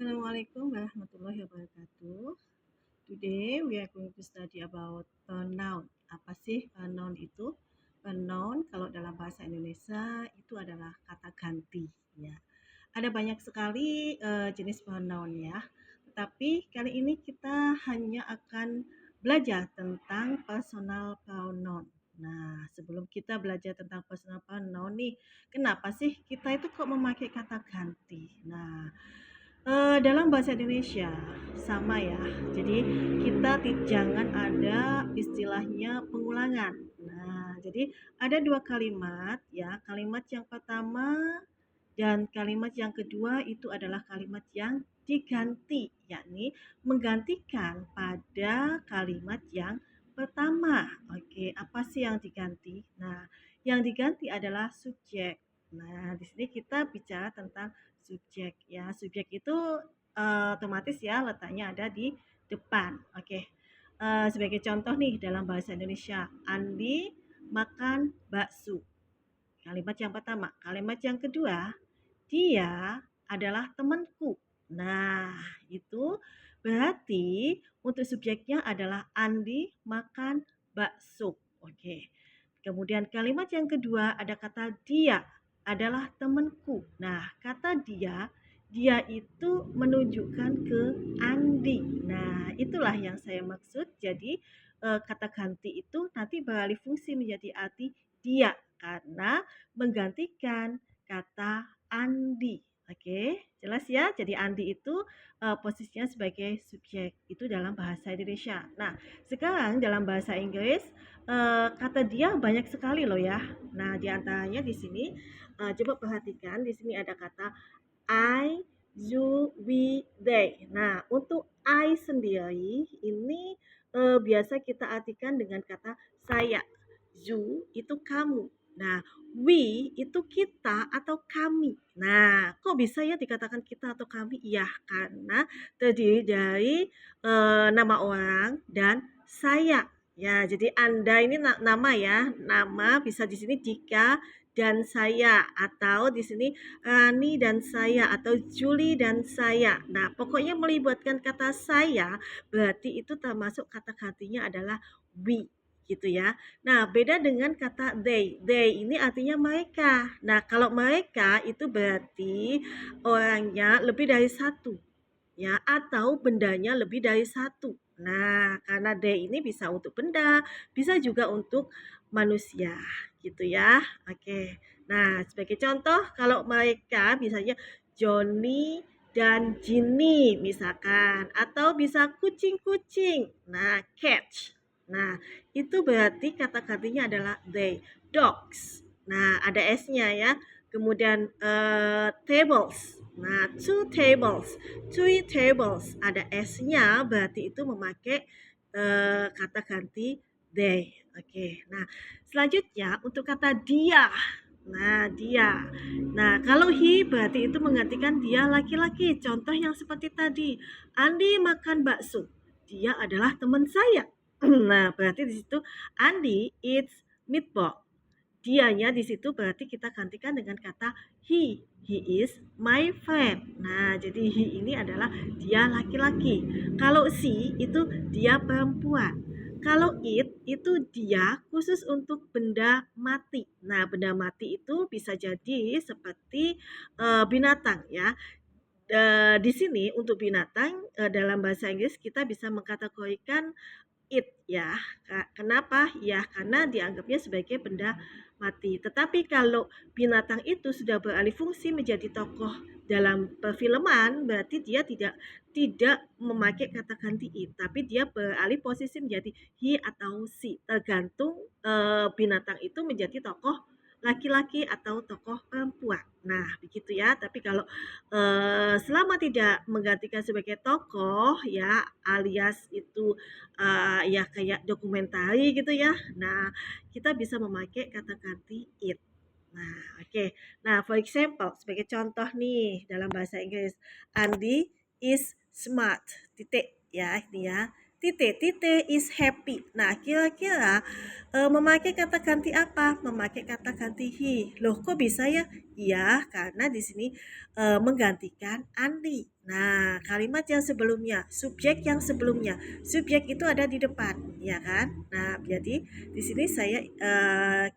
Assalamualaikum warahmatullahi wabarakatuh. Today we are going to study about noun. Apa sih noun itu? Noun kalau dalam bahasa Indonesia itu adalah kata ganti. Ya, ada banyak sekali jenis noun ya. Tetapi kali ini kita hanya akan belajar tentang personal pronoun. Nah, sebelum kita belajar tentang personal pronoun nih, kenapa sih kita itu kok memakai kata ganti? Nah, dalam bahasa Indonesia sama ya. Jadi kita jangan ada istilahnya pengulangan. Nah, jadi ada dua kalimat ya. Kalimat yang pertama dan kalimat yang kedua itu adalah kalimat yang diganti, yakni menggantikan pada kalimat yang pertama. Oke, apa sih yang diganti? Nah, yang diganti adalah subjek. Nah, di sini kita bicara tentang subjek ya. Subjek itu otomatis ya letaknya ada di depan. Oke. Sebagai contoh nih dalam bahasa Indonesia, Andi makan bakso. Kalimat yang pertama. Kalimat yang kedua, dia adalah temanku. Nah, itu berarti untuk subjeknya adalah Andi makan bakso. Oke. Kemudian kalimat yang kedua ada kata dia adalah temanku. Nah, kata dia itu menunjukkan ke Andi. Nah, itulah yang saya maksud. Jadi kata ganti itu nanti beralih fungsi menjadi arti dia karena menggantikan kata Andi. Oke, jelas ya. Jadi Andi itu posisinya sebagai subjek itu dalam bahasa Indonesia. Nah, sekarang dalam bahasa Inggris kata dia banyak sekali loh ya. Nah, diantaranya di sini coba perhatikan di sini ada kata I, you, we, they. Nah, untuk I sendiri ini biasa kita artikan dengan kata saya. You itu kamu. Nah, we itu kita atau kami. Nah, kok bisa ya dikatakan kita atau kami? Ya, karena terdiri dari nama orang dan saya. Ya, jadi Anda ini nama ya, nama bisa di sini jika dan saya atau di sini Rani dan saya atau Julie dan saya. Nah, pokoknya melibatkan kata saya berarti itu termasuk kata gantinya adalah we gitu ya. Nah, beda dengan kata they. They ini artinya mereka. Nah, kalau mereka itu berarti orangnya lebih dari satu ya atau bendanya lebih dari satu. Nah, karena they ini bisa untuk benda, bisa juga untuk manusia gitu ya. Oke. Nah, sebagai contoh kalau mereka misalnya Johnny dan Ginny misalkan atau bisa kucing-kucing. Nah, catch. Nah, itu berarti kata gantinya adalah they. Dogs. Nah, ada S-nya ya. Kemudian tables. Nah, two tables. Three tables. Ada S-nya berarti itu memakai kata ganti they. Oke. Nah, selanjutnya untuk kata dia. Nah, dia. Nah, kalau he berarti itu menggantikan dia laki-laki. Contoh yang seperti tadi. Andi makan bakso. Dia adalah teman saya. Nah, berarti di situ Andi eats meatball. Dianya di situ berarti kita gantikan dengan kata he. He is my friend. Nah, jadi he ini adalah dia laki-laki. Kalau she itu dia perempuan. Kalau it itu dia khusus untuk benda mati. Nah, benda mati itu bisa jadi seperti binatang ya. Di sini untuk binatang dalam bahasa Inggris kita bisa mengkategorikan it ya. Kenapa? Ya karena dianggapnya sebagai benda mati. Tetapi kalau binatang itu sudah beralih fungsi menjadi tokoh dalam perfilman, berarti dia tidak memakai kata ganti it, tapi dia beralih posisi menjadi he atau she, tergantung binatang itu menjadi tokoh laki-laki atau tokoh perempuan. Nah, begitu ya. Tapi kalau selama tidak menggantikan sebagai tokoh ya alias itu ya kayak dokumentari gitu ya. Nah, kita bisa memakai kata ganti it. Nah, oke. Nah, for example, sebagai contoh nih dalam bahasa Inggris, Andy is smart. Titik ya, ini ya. Titik is happy. Nah, kira-kira memakai kata ganti apa? Memakai kata ganti he. Loh, kok bisa ya? Iya, karena di sini menggantikan Andi. Nah, kalimat yang sebelumnya, subjek yang sebelumnya, subjek itu ada di depan, ya kan? Nah, jadi di sini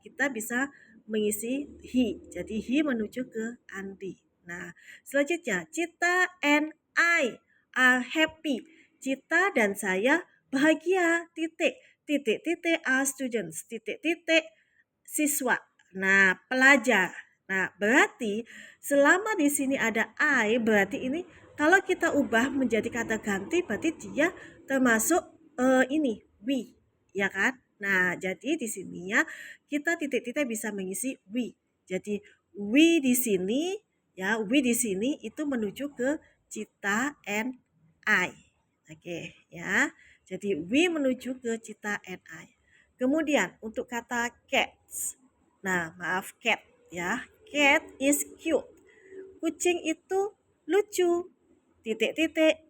kita bisa mengisi he. Jadi he menuju ke Andi. Nah, selanjutnya Cita and I are happy. Cita dan saya bahagia. Titik, titik, titik are students. Titik, titik siswa. Nah, pelajar. Nah, berarti selama di sini ada I, berarti ini kalau kita ubah menjadi kata ganti berarti dia termasuk ini we, ya kan? Nah, jadi di sini ya kita titik-titik bisa mengisi we. Jadi we di sini ya, we di sini itu menuju ke Cita and I. Oke, ya. Jadi we menuju ke Cita and I. Kemudian untuk kata cats. Nah, maaf cat ya. Cat is cute. Kucing itu lucu. Titik-titik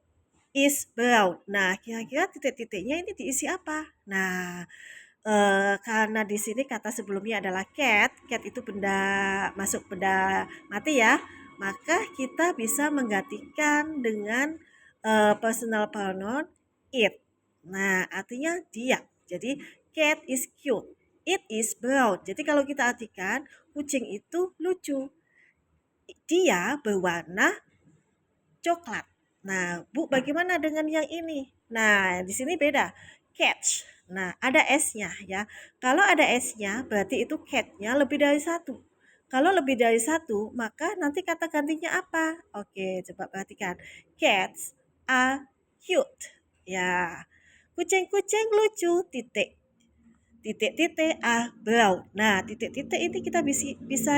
is brown. Nah, kira-kira titik-titiknya ini diisi apa? Nah, karena di sini kata sebelumnya adalah cat, cat itu masuk benda mati ya, maka kita bisa menggantikan dengan personal pronoun it. Nah, artinya dia. Jadi cat is cute, it is brown. Jadi kalau kita artikan kucing itu lucu, dia berwarna coklat. Nah, Bu, bagaimana dengan yang ini? Nah, di sini beda. Catch. Nah, ada S-nya ya. Kalau ada S-nya, berarti itu cat-nya lebih dari satu. Kalau lebih dari satu, maka nanti kata gantinya apa? Oke, coba perhatikan. Cats are cute. Ya, kucing-kucing lucu, titik titik-titik brown. Nah, titik-titik ini kita bisa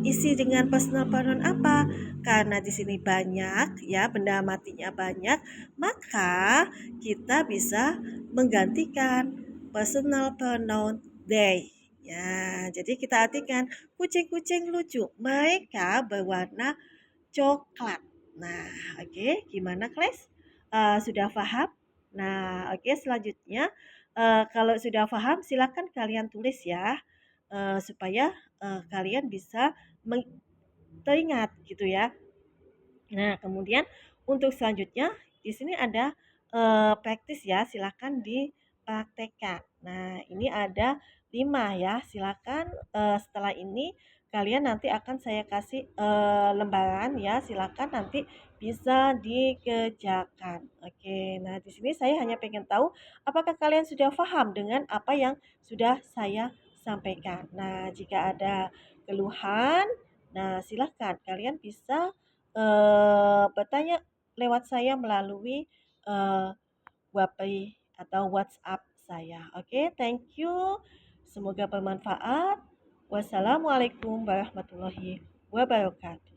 isi dengan personal pronoun apa? Karena di sini banyak ya, benda matinya banyak, maka kita bisa menggantikan personal pronoun they. Ya, jadi kita artikan kucing-kucing lucu. Mereka berwarna coklat. Nah, oke, gimana kelas? Sudah paham? Nah, oke, selanjutnya kalau sudah paham silakan kalian tulis ya, supaya kalian bisa teringat gitu ya. Nah, kemudian untuk selanjutnya di sini ada praktis ya, silakan dipraktekkan. Nah, ini ada 5 ya, silakan setelah ini kalian nanti akan saya kasih lembaran ya, silakan nanti bisa dikerjakan. Oke, nah di sini saya hanya pengen tahu apakah kalian sudah paham dengan apa yang sudah saya sampaikan. Nah, jika ada keluhan, nah silahkan kalian bisa bertanya lewat saya melalui uh, WhatsApp atau WhatsApp saya. Oke, thank you. Semoga bermanfaat. Wassalamualaikum warahmatullahi wabarakatuh.